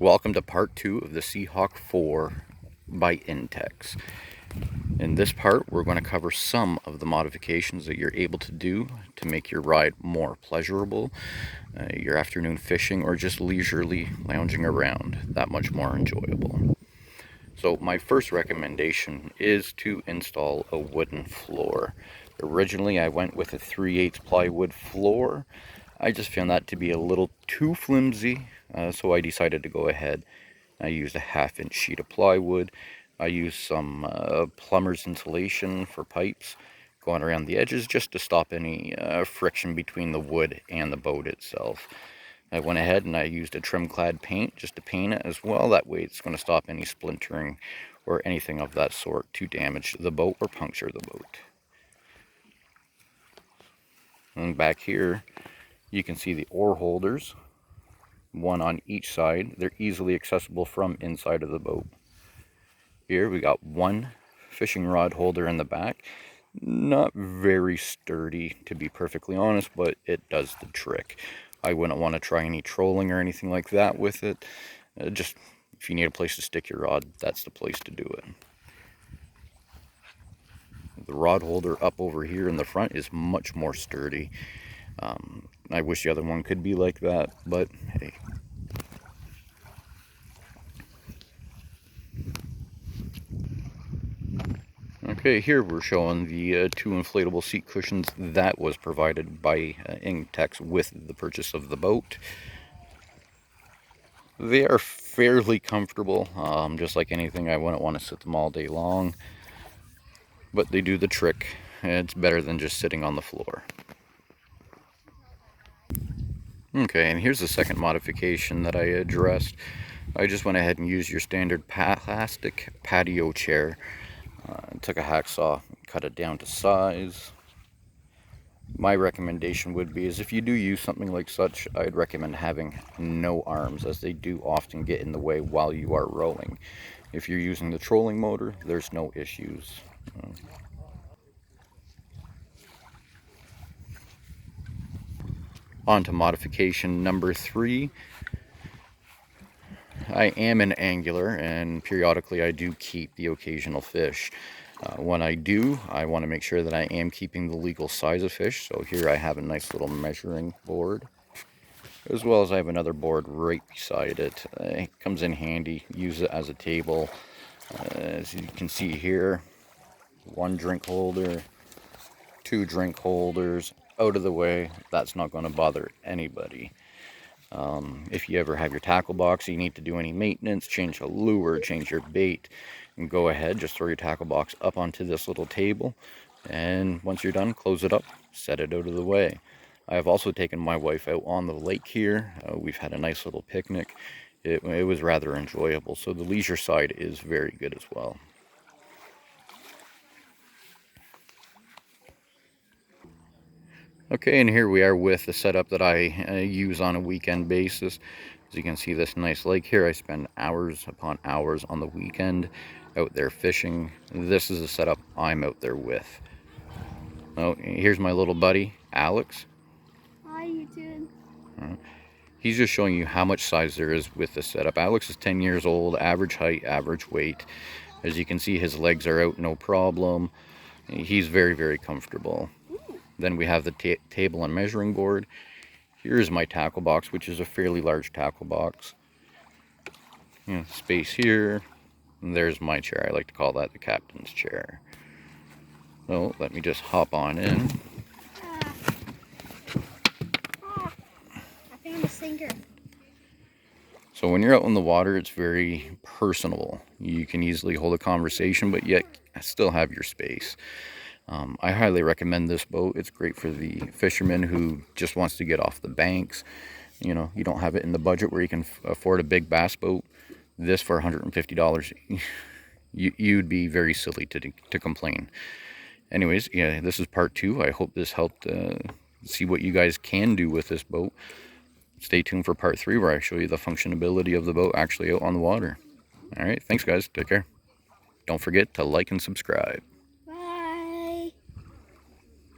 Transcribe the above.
Welcome to part 2 of the Seahawk 4 by Intex. In this part, we're going to cover some of the modifications that you're able to do to make your ride more pleasurable, your afternoon fishing, or just leisurely lounging around that much more enjoyable. So my first recommendation is to install a wooden floor. Originally I went with a 3/8 plywood floor. I just found that to be a little too flimsy, so I decided to go ahead. I used a 1/2 inch sheet of plywood. I used some plumber's insulation for pipes going around the edges just to stop any friction between the wood and the boat itself. I went ahead and I used a trim clad paint just to paint it as well. That way it's going to stop any splintering or anything of that sort to damage the boat or puncture the boat. And back here you can see the oar holders, one on each side. They're easily accessible from inside of the boat. Here we got one fishing rod holder in the back. Not very sturdy, to be perfectly honest, but it does the trick. I wouldn't want to try any trolling or anything like that with it. Just if you need a place to stick your rod, that's the place to do it. The rod holder up over here in the front is much more sturdy. I wish the other one could be like that, but hey. Okay, here we're showing the 2 inflatable seat cushions that was provided by Intex with the purchase of the boat. They are fairly comfortable, just like anything. I wouldn't want to sit them all day long, but they do the trick. It's better than just sitting on the floor. Okay, and here's the second modification that I addressed. I just went ahead and used your standard plastic patio chair. Took a hacksaw, cut it down to size. My recommendation would be is if you do use something like such, I'd recommend having no arms, as they do often get in the way while you are rowing. If you're using the trolling motor, there's no issues. On to modification number 3. I am an angler, and periodically I do keep the occasional fish. When I do, I want to make sure that I am keeping the legal size of fish. So here I have a nice little measuring board, as well as I have another board right beside it. It comes in handy. Use it as a table. As you can see here, 1 drink holder, 2 drink holders, out of the way. That's not going to bother anybody. If you ever have your tackle box, you need to do any maintenance, change a lure, change your bait, and go ahead, just throw your tackle box up onto this little table, and once you're done, close it up, set it out of the way. I have also taken my wife out on the lake here. We've had a nice little picnic. It was rather enjoyable, so the leisure side is very good as well. Okay, and here we are with the setup that I use on a weekend basis. As you can see, this nice lake here, I spend hours upon hours on the weekend out there fishing. This is the setup I'm out there with. Oh, here's my little buddy, Alex. Hi, YouTube. He's just showing you how much size there is with the setup. Alex is 10 years old, average height, average weight. As you can see, his legs are out, no problem. He's very, very comfortable. Then we have the table and measuring board. Here's my tackle box, which is a fairly large tackle box. Space here. And there's my chair. I like to call that the captain's chair. So let me just hop on in. I found a sinker. So when you're out on the water, it's very personable. You can easily hold a conversation, but yet still have your space. I highly recommend this boat. It's great for the fisherman who just wants to get off the banks. You know, you don't have it in the budget where you can afford a big bass boat. This for $150, you'd be very silly to complain. Anyways, yeah, this is part 2. I hope this helped see what you guys can do with this boat. Stay tuned for part 3, where I show you the functionality of the boat actually out on the water. All right, thanks guys. Take care. Don't forget to like and subscribe.